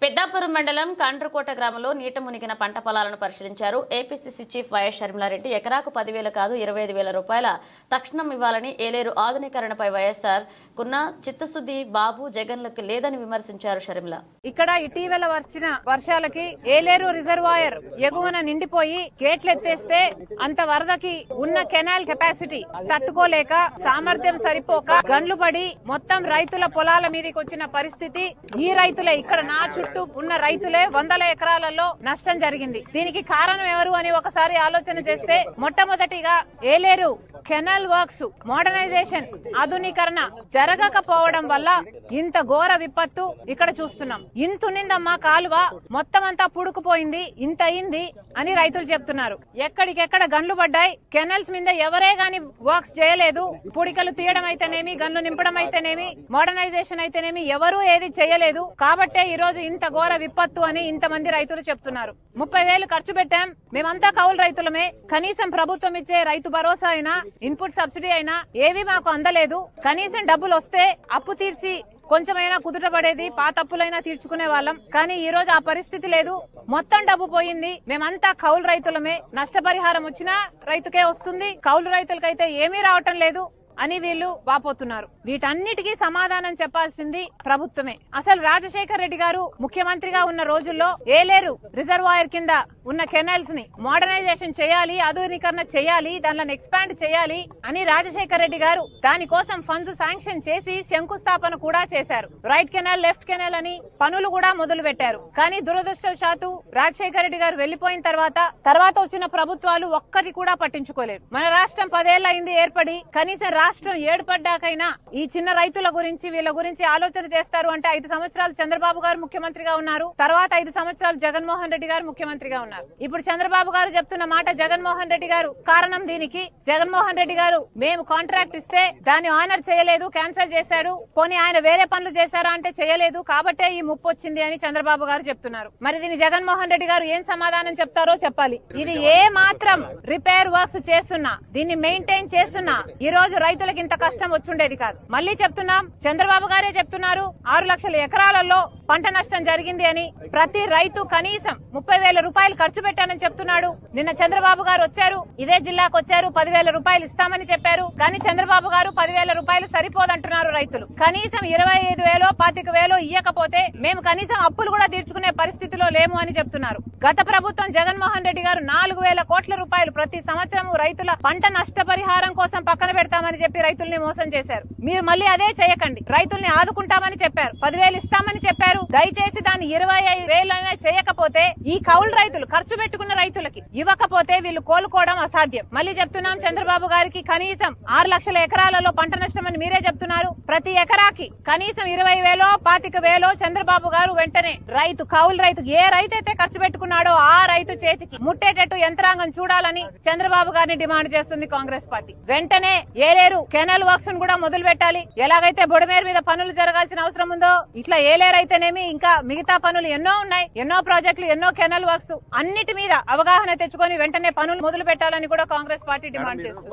పెద్దాపురం మండలం కాండ్రకోట గ్రామంలో నీట మునిగిన పంట పొలాలను పరిశీలించారు. ఏపీసీసీ చీఫ్ వైఎస్ షర్మిలారెడ్డి ఎకరాకు 10,000 కాదు 25,000 రూపాయల తక్షణం ఇవ్వాలని, ఏలేరు ఆధునీకరణపై వైఎస్ఆర్ కున్న చిత్తశుద్ధి బాబు జగన్లకు లేదని విమర్శించారు షర్మిల. ఇక్కడ ఇటీవల వచ్చిన వర్షాలకి ఏలేరు రిజర్వాయర్ ఎగువన నిండిపోయి గేట్లు ఎత్తేస్తే అంత వరదకి ఉన్న కెనాల్ కెపాసిటీ తట్టుకోలేక సామర్థ్యం సరిపోక గండ్లు పడి మొత్తం రైతుల పొలాల మీదకి వచ్చిన పరిస్థితి. ఈ రైతులే, ఇక్కడ నా చుట్టూ ఉన్న రైతులే వందల ఎకరాలలో నష్టం జరిగింది. దీనికి కారణం ఎవరు అని ఒకసారి ఆలోచన చేస్తే మొట్టమొదటిగా ఏలేరు కెనాల్ వర్క్స్ మోడర్నైజేషన్ ఆధునీకరణ జరగకపోవడం వల్ల ఇంత ఘోర విపత్తు ఇక్కడ చూస్తున్నాం. ఇంతునిందమ్మా కాలువ మొత్తం అంతా పుడుకుపోయింది, ఇంత అయింది అని రైతులు చెప్తున్నారు. ఎక్కడికెక్కడ గన్లు పడ్డాయి. కెనాల్స్ మీద ఎవరే గాని వర్క్స్ చేయలేదు. పుడికలు తీయడం అయితేనేమి, గన్లు నింపడం అయితేనేమి, మోడర్నైజేషన్ అయితేనేమి ఎవరూ ఏది చేయలేదు. కాబట్టే ఈ రోజు ఇంత ఘోర విపత్తు అని ఇంతమంది రైతులు చెప్తున్నారు. 30,000 ఖర్చు పెట్టాం, మేమంతా కౌలు రైతులమే. కనీసం ప్రభుత్వం ఇచ్చే రైతు భరోసా అయినా, ఇన్పుట్ సబ్సిడీ అయినా ఏవి మాకు అందలేదు. కనీసం డబ్బులు వస్తే అప్పు తీర్చి కొంచెమైనా కుదుట పడేది, పాత అప్పులైనా తీర్చుకునే వాళ్ళం. కానీ ఈ రోజు ఆ పరిస్థితి లేదు. మొత్తం డబ్బు పోయింది. మేమంతా కౌలు రైతులమే. నష్టపరిహారం వచ్చినా రైతుకే వస్తుంది, కౌలు రైతులకైతే ఏమీ రావటం లేదు అని వీళ్ళు వాపోతున్నారు. వీటన్నిటికీ సమాధానం చెప్పాల్సింది ప్రభుత్వమే. అసలు రాజశేఖర్ రెడ్డి గారు ముఖ్యమంత్రిగా ఉన్న రోజుల్లో ఏలేరు రిజర్వాయర్ కింద ఉన్న కెనాల్స్ ని మోడర్నైజేషన్ చేయాలి, ఆధునీకరణ చేయాలి, దానిని ఎక్స్పాండ్ చేయాలి అని రాజశేఖర్ రెడ్డి గారు దానికోసం ఫండ్స్ శాంక్షన్ చేసి శంకుస్థాపన కూడా చేశారు. రైట్ కెనాల్, లెఫ్ట్ కెనాల్ అని పనులు కూడా మొదలు పెట్టారు. కానీ దురదృష్టవశాత్తు రాజశేఖర్ రెడ్డి గారు వెళ్లిపోయిన తర్వాత వచ్చిన ప్రభుత్వాలు ఒక్కటి కూడా పట్టించుకోలేదు. మన రాష్ట్రం 10 ఏళ్ల అయింది ఏర్పడి. కనీసం రాష్ట్రం ఏర్పడ్డాకైనా ఈ చిన్న రైతుల గురించి, వీళ్ళ గురించి ఆలోచన చేస్తారు అంటే 5 సంవత్సరాలు చంద్రబాబు గారు ముఖ్యమంత్రిగా ఉన్నారు. తర్వాత 5 సంవత్సరాలు జగన్మోహన్ రెడ్డి గారు ముఖ్యమంత్రిగా ఉన్నారు. ఇప్పుడు చంద్రబాబు గారు చెప్తున్న మాట జగన్మోహన్ రెడ్డి గారు కారణం. దీనికి జగన్మోహన్ రెడ్డి గారు మేము కాంట్రాక్ట్ ఇస్తే దాన్ని ఆనర్ చేయలేదు, క్యాన్సిల్ చేశాడు. పోనీ ఆయన వేరే పనులు చేశారా అంటే చేయలేదు, కాబట్టే ఈ ముప్పు వచ్చింది అని చంద్రబాబు గారు చెప్తున్నారు. మరి దీన్ని జగన్మోహన్ రెడ్డి గారు ఏం సమాధానం చెప్తారో చెప్పాలి. ఇది ఏ మాత్రం రిపేర్ వర్క్స్ చేస్తున్నా, దీన్ని మెయింటైన్ చేస్తున్నా ఈ రోజు రైతులకు ఇంత కష్టం వచ్చుండేది కాదు. మళ్లీ చెప్తున్నాం, చంద్రబాబు గారే చెప్తున్నారు 6 లక్షల ఎకరాలలో పంట నష్టం జరిగింది అని. ప్రతి రైతు కనీసం 30,000 రూపాయలు ఖర్చు పెట్టానని చెప్తున్నాడు. నిన్న చంద్రబాబు గారు వచ్చారు, ఇదే జిల్లాకు వచ్చారు, 10,000 రూపాయలు ఇస్తామని చెప్పారు. కానీ చంద్రబాబు గారు 10,000 రూపాయలు సరిపోదంటున్నారు రైతులు. కనీసం 25,000, 25,000 ఇయ్యకపోతే మేము కనీసం అప్పులు కూడా తీర్చుకునే పరిస్థితిలో లేము అని చెప్తున్నారు. గత ప్రభుత్వం జగన్మోహన్ రెడ్డి గారు 4,000 కోట్ల రూపాయలు ప్రతి సంవత్సరం రైతుల పంట నష్టపరిహారం కోసం పక్కన పెడతామని చెప్పి రైతుల్ని మోసం చేశారు. మీరు మళ్ళీ అదే చేయకండి. రైతుల్ని ఆదుకుంటామని చెప్పారు, 10,000 ఇస్తామని చెప్పారు. దయచేసి దాన్ని 25,000 చేయకపోతే ఈ కౌలు రైతులు ఖర్చు పెట్టుకున్న రైతులకి ఇవ్వకపోతే వీళ్ళు కోలుకోవడం అసాధ్యం. మళ్ళీ చెప్తున్నాం, చంద్రబాబు గారికి కనీసం 6 లక్షల ఎకరాలలో పంట నష్టం అని మీరే చెప్తున్నారు. ప్రతి ఎకరాకి కనీసం 20,000, 25,000 చంద్రబాబు గారు వెంటనే కౌలు రైతుకు ఏ రైతు అయితే ఖర్చు పెట్టుకున్నాడో ఆ రైతు చేతికి ముట్టేటట్టు యంత్రాంగం చూడాలని చంద్రబాబు గారిని డిమాండ్ చేస్తుంది కాంగ్రెస్ పార్టీ. వెంటనే ఏలేరు కెనాల్ వర్క్స్ కూడా మొదలు పెట్టాలి. ఎలాగైతే బొడమేరు మీద పనులు జరగాల్సిన అవసరం ఉందో ఇట్లా ఏలేరు అయితేనేమి ఇంకా మిగతా పనులు ఎన్నో ఉన్నాయి, ఎన్నో ప్రాజెక్టులు, ఎన్నో కెనాల్ వర్క్స్, అన్నిటి మీద అవగాహన తెచ్చుకొని వెంటనే పనులు మొదలు పెట్టాలని కూడా కాంగ్రెస్ పార్టీ డిమాండ్ చేస్తుంది.